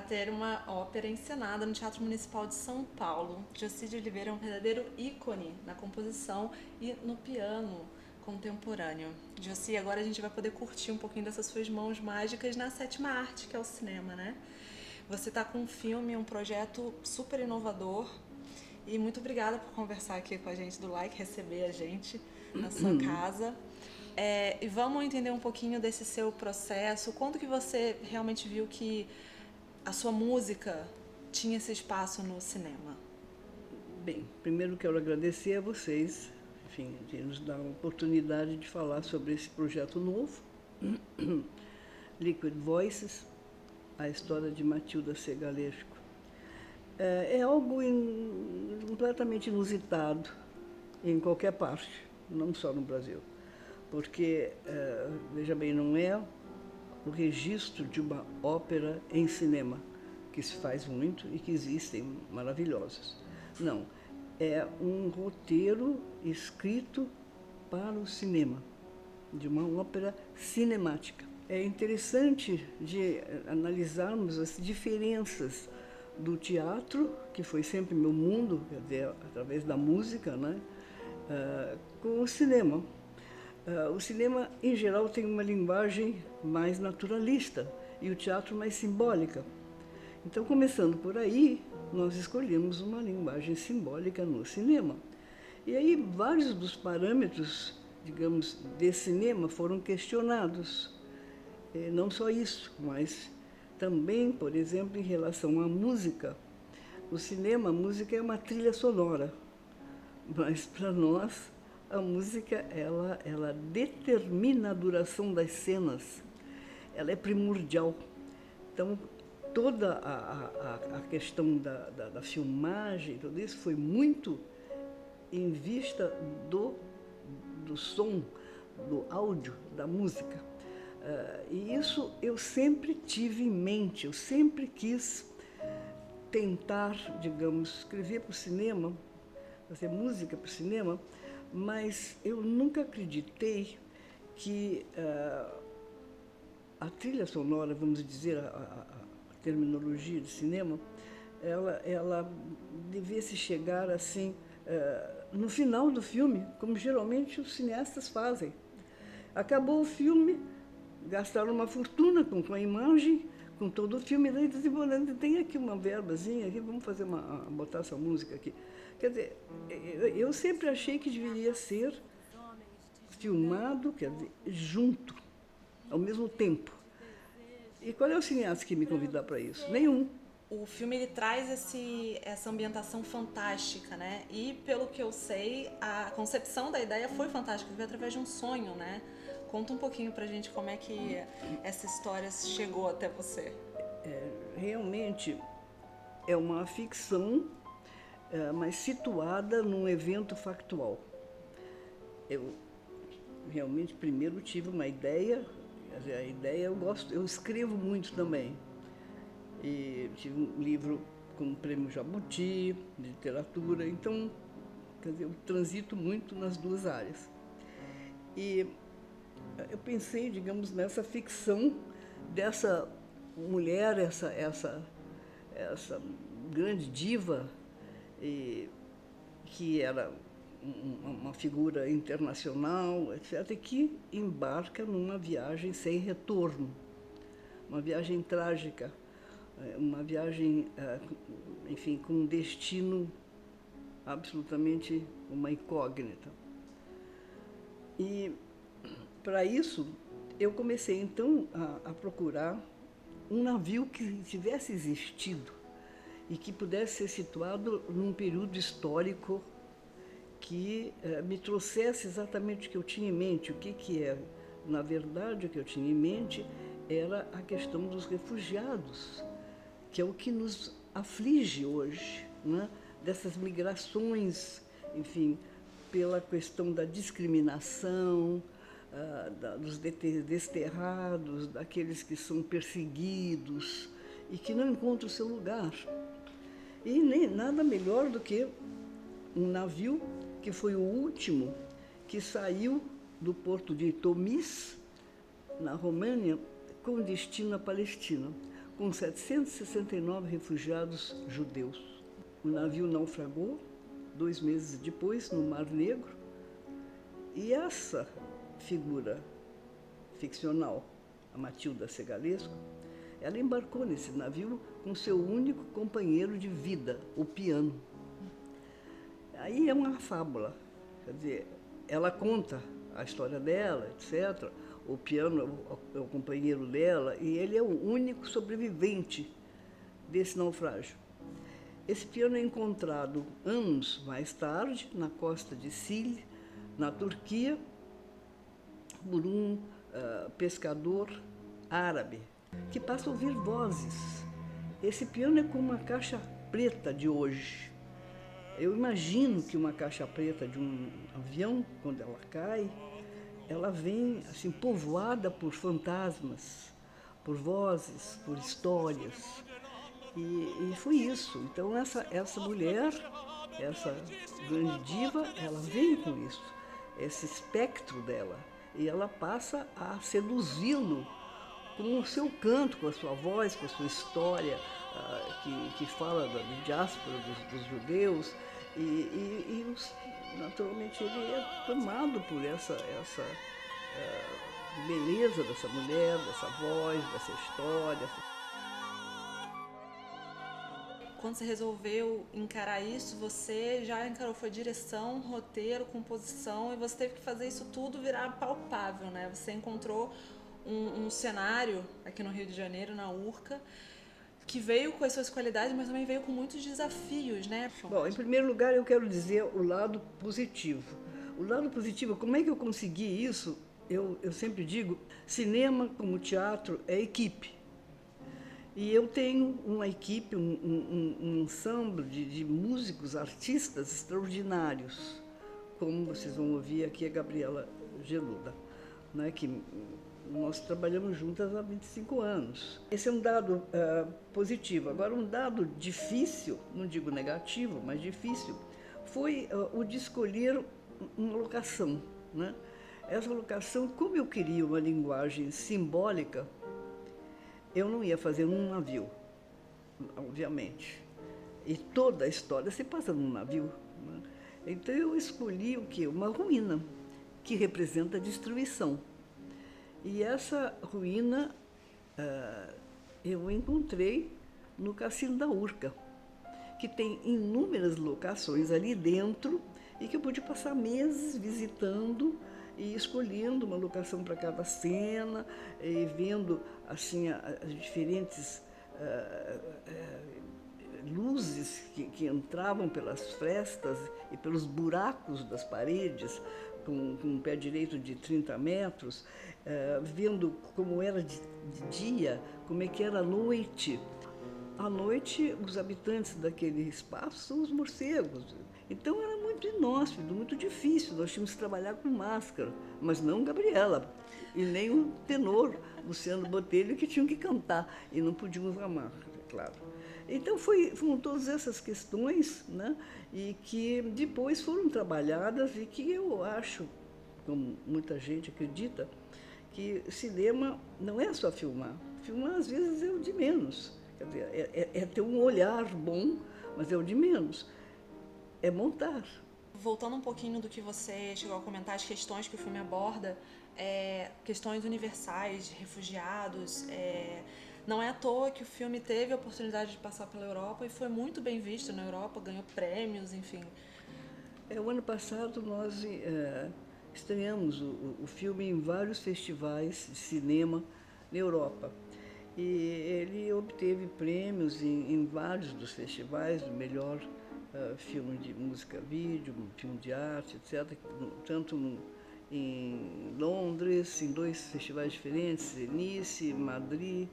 ter uma ópera encenada no Teatro Municipal de São Paulo. Jocy de Oliveira é um verdadeiro ícone na composição e no piano contemporâneo. Jocy, agora a gente vai poder curtir um pouquinho dessas suas mãos mágicas na sétima arte, que é o cinema, né? Você está com um filme, um projeto super inovador. E muito obrigada por conversar aqui com a gente do Like, receber a gente na sua casa. E vamos entender um pouquinho desse seu processo. Quando que você realmente viu que a sua música tinha esse espaço no cinema? Bem, primeiro quero agradecer a vocês, enfim, de nos dar a oportunidade de falar sobre esse projeto novo, Liquid Voices, a história de Matilda Segalesco. É algo completamente inusitado em qualquer parte, não só no Brasil, porque, veja bem, não é o registro de uma ópera em cinema, que se faz muito e que existem maravilhosas. Não, é um roteiro escrito para o cinema, de uma ópera cinemática. É interessante de analisarmos as diferenças do teatro, que foi sempre meu mundo, quer dizer, através da música, né, com o cinema. O cinema, em geral, tem uma linguagem mais naturalista e o teatro mais simbólica. Então, começando por aí, nós escolhemos uma linguagem simbólica no cinema. E aí, vários dos parâmetros, digamos, de cinema foram questionados. Não só isso, mas também, por exemplo, em relação à música. No cinema, a música é uma trilha sonora, mas para nós a música ela determina a duração das cenas, ela é primordial. Então, toda a questão da filmagem, tudo isso foi muito em vista do som, do áudio, da música. E isso eu sempre tive em mente, eu sempre quis tentar, digamos, escrever para o cinema, fazer música para o cinema, mas eu nunca acreditei que a trilha sonora, vamos dizer, a terminologia de cinema, ela devesse chegar assim, no final do filme, como geralmente os cineastas fazem. Acabou o filme, gastaram uma fortuna com a imagem, com todo o filme, daí dizem, tem aqui uma verbazinha, aqui, vamos botar essa música aqui. Quer dizer, eu sempre achei que deveria ser filmado, quer dizer, junto, ao mesmo tempo. E qual é o cineasta que me convidar para isso? Nenhum. O filme ele traz essa ambientação fantástica, né? E pelo que eu sei, a concepção da ideia foi fantástica, foi através de um sonho, né? Conta um pouquinho pra gente como é que essa história chegou até você. Realmente é uma ficção, mas situada num evento factual. Eu realmente primeiro tive uma ideia, a ideia eu escrevo muito também. E tive um livro com o Prêmio Jabuti, de literatura, então, quer dizer, eu transito muito nas duas áreas. E eu pensei, digamos, nessa ficção dessa mulher, essa grande diva, que era uma figura internacional, etc., e que embarca numa viagem sem retorno, uma viagem trágica, uma viagem, enfim, com um destino absolutamente uma incógnita. E, para isso, eu comecei, então, a procurar um navio que tivesse existido e que pudesse ser situado num período histórico que me trouxesse exatamente o que eu tinha em mente. O que é? Na verdade, o que eu tinha em mente era a questão dos refugiados, que é o que nos aflige hoje, né? Dessas migrações, enfim, pela questão da discriminação, dos desterrados, daqueles que são perseguidos e que não encontram o seu lugar. E nem nada melhor do que um navio que foi o último que saiu do porto de Tomis, na Romênia, com destino à Palestina. com 769 refugiados judeus. O navio naufragou 2 meses depois no Mar Negro e essa figura ficcional, a Matilda Segalesco, ela embarcou nesse navio com seu único companheiro de vida, o piano. Aí é uma fábula, quer dizer, ela conta a história dela, etc. O piano é o companheiro dela e ele é o único sobrevivente desse naufrágio. Esse piano é encontrado anos mais tarde na costa de Sicília, na Turquia, por um pescador árabe que passa a ouvir vozes. Esse piano é como uma caixa preta de hoje. Eu imagino que uma caixa preta de um avião, quando ela cai, ela vem assim povoada por fantasmas, por vozes, por histórias. E foi isso. Então essa mulher, essa grande diva, ela vem com isso, esse espectro dela. E ela passa a seduzi-lo com o seu canto, com a sua voz, com a sua história, que fala da diáspora dos judeus. Naturalmente ele é tomado por essa beleza dessa mulher, dessa voz, dessa história. Quando você resolveu encarar isso, você já encarou, foi direção, roteiro, composição, e você teve que fazer isso tudo virar palpável, né? Você encontrou um cenário aqui no Rio de Janeiro, na Urca, que veio com as suas qualidades, mas também veio com muitos desafios, né? Bom, em primeiro lugar eu quero dizer o lado positivo. O lado positivo, como é que eu consegui isso? Eu sempre digo, cinema como teatro é equipe. E eu tenho uma equipe, um ensemble de músicos, artistas extraordinários, como vocês vão ouvir aqui a Gabriela Geluda, né, que nós trabalhamos juntas há 25 anos. Esse é um dado positivo. Agora, um dado difícil, não digo negativo, mas difícil, foi o de escolher uma locação, né? Essa locação, como eu queria uma linguagem simbólica, eu não ia fazer num navio, obviamente. E toda a história se passa num navio, né? Então eu escolhi o quê? Uma ruína, que representa a destruição. E essa ruína eu encontrei no Cassino da Urca, que tem inúmeras locações ali dentro e que eu pude passar meses visitando e escolhendo uma locação para cada cena, e vendo assim as diferentes luzes que entravam pelas frestas e pelos buracos das paredes, com um pé direito de 30 metros, vendo como era de dia, como é que era a noite. À noite, os habitantes daquele espaço são os morcegos. Então era muito inóspito, muito difícil. Nós tínhamos que trabalhar com máscara, mas não Gabriela e nem o tenor Luciano Botelho, que tinham que cantar e não podíamos usar máscara, claro. Então foram todas essas questões, né, e que depois foram trabalhadas e que eu acho, como muita gente acredita, que cinema não é só filmar. Filmar, às vezes, é o de menos. Quer dizer, é ter um olhar bom, mas é o de menos. É montar. Voltando um pouquinho do que você chegou a comentar, as questões que o filme aborda, questões universais, de refugiados. Não é à toa que o filme teve a oportunidade de passar pela Europa e foi muito bem visto na Europa, ganhou prêmios, enfim. O ano passado nós estreamos o filme em vários festivais de cinema na Europa. E ele obteve prêmios em vários dos festivais, do melhor filme de música vídeo, filme de arte, etc., tanto em Londres, em 2 festivais diferentes, Nice, Madrid,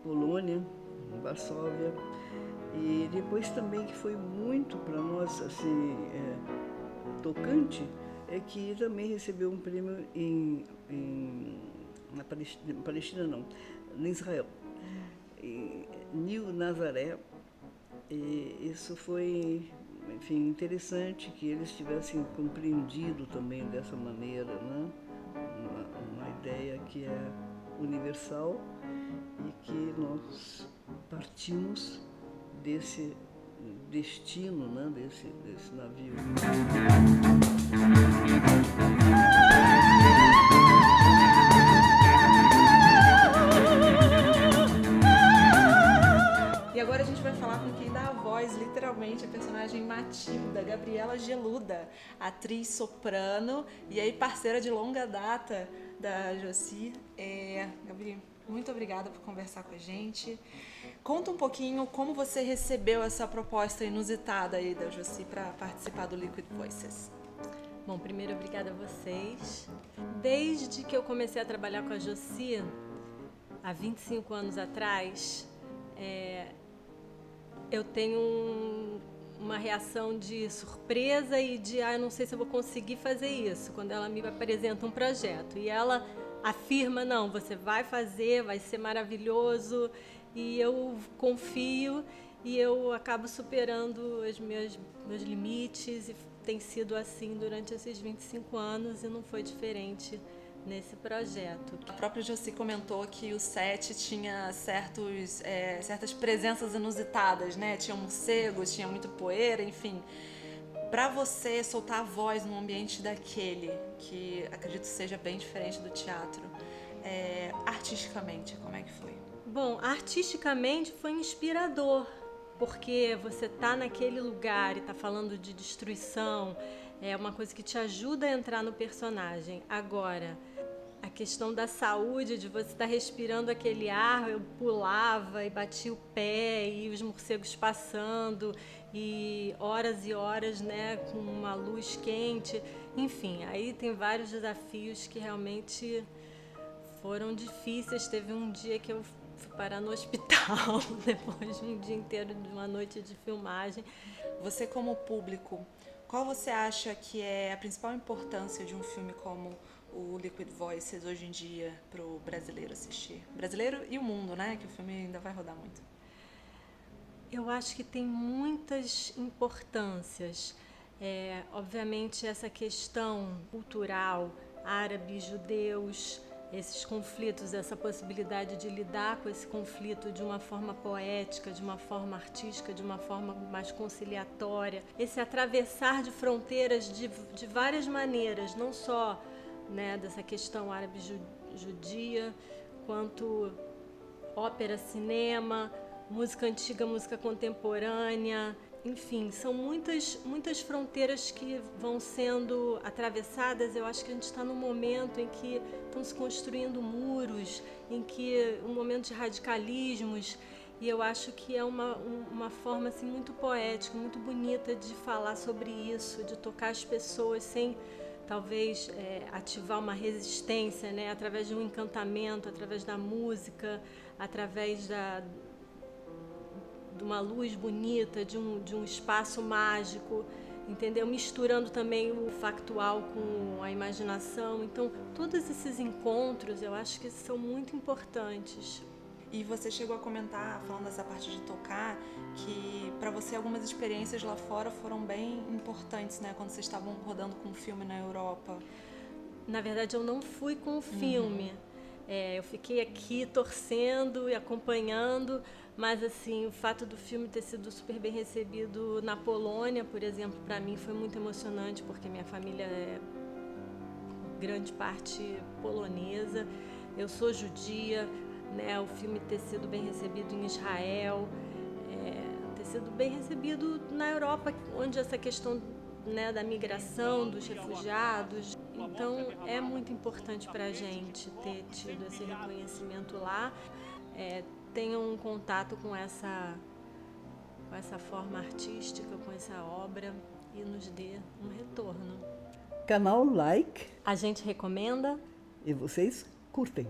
Polônia, Varsóvia. E depois também, que foi muito para nós assim, tocante, é que também recebeu um prêmio na Palestina não, em Israel, em New Nazaré. E isso foi, enfim, interessante que eles tivessem compreendido também dessa maneira, né? Uma ideia que é universal e que nós partimos desse destino, né, desse navio. E agora a gente vai falar com quem dá a voz, literalmente, a personagem Matilda, Gabriela Geluda, atriz soprano e aí parceira de longa data da Josi. Gabi, muito obrigada por conversar com a gente. Conta um pouquinho como você recebeu essa proposta inusitada aí da Josi para participar do Liquid Voices. Bom, primeiro, obrigada a vocês. Desde que eu comecei a trabalhar com a Josi, há 25 anos atrás, eu tenho uma reação de surpresa e de, eu não sei se eu vou conseguir fazer isso, quando ela me apresenta um projeto. E ela afirma, não, você vai fazer, vai ser maravilhoso, e eu confio e eu acabo superando os meus limites, e tem sido assim durante esses 25 anos e não foi diferente nesse projeto. A própria Josi comentou que o set tinha certas presenças inusitadas, né? Tinha morcegos, tinha muito poeira, enfim. Para você soltar a voz num ambiente daquele, que acredito seja bem diferente do teatro, artisticamente, como é que foi? Bom, artisticamente foi inspirador, porque você tá naquele lugar e tá falando de destruição, é uma coisa que te ajuda a entrar no personagem. Agora, a questão da saúde, de você estar respirando aquele ar, eu pulava e batia o pé, e os morcegos passando, e horas, né, com uma luz quente. Enfim, aí tem vários desafios que realmente foram difíceis. Teve um dia que eu fui parar no hospital, depois de um dia inteiro, de uma noite de filmagem. Você, como público, qual você acha que é a principal importância de um filme como o Liquid Voices hoje em dia para o brasileiro assistir? Brasileiro e o mundo, né? Que o filme ainda vai rodar muito. Eu acho que tem muitas importâncias. Obviamente, essa questão cultural, árabes, judeus, esses conflitos, essa possibilidade de lidar com esse conflito de uma forma poética, de uma forma artística, de uma forma mais conciliatória. Esse atravessar de fronteiras de várias maneiras, não só, né, dessa questão árabe-judia, quanto ópera, cinema, música antiga, música contemporânea. Enfim, são muitas fronteiras que vão sendo atravessadas. Eu acho que a gente está num momento em que estão se construindo muros, em que um momento de radicalismos, e eu acho que é uma forma assim, muito poética, muito bonita de falar sobre isso, de tocar as pessoas sem talvez ativar uma resistência, né? Através de um encantamento, através da música, através de uma luz bonita, de um espaço mágico, entendeu? Misturando também o factual com a imaginação. Então, todos esses encontros, eu acho que são muito importantes. E você chegou a comentar, falando dessa parte de tocar, que para você algumas experiências lá fora foram bem importantes, né? Quando vocês estavam rodando com o filme na Europa. Na verdade, eu não fui com o filme. Eu fiquei aqui torcendo e acompanhando, mas assim, o fato do filme ter sido super bem recebido na Polônia, por exemplo, para mim foi muito emocionante, porque minha família é grande parte polonesa, eu sou judia, né? O filme ter sido bem recebido em Israel, ter sido bem recebido na Europa, onde essa questão, né, da migração, dos refugiados. Então, é muito importante para a gente ter tido esse reconhecimento lá. Tenham um contato com essa forma artística, com essa obra, e nos dê um retorno. Canal Like. A gente recomenda. E vocês curtem.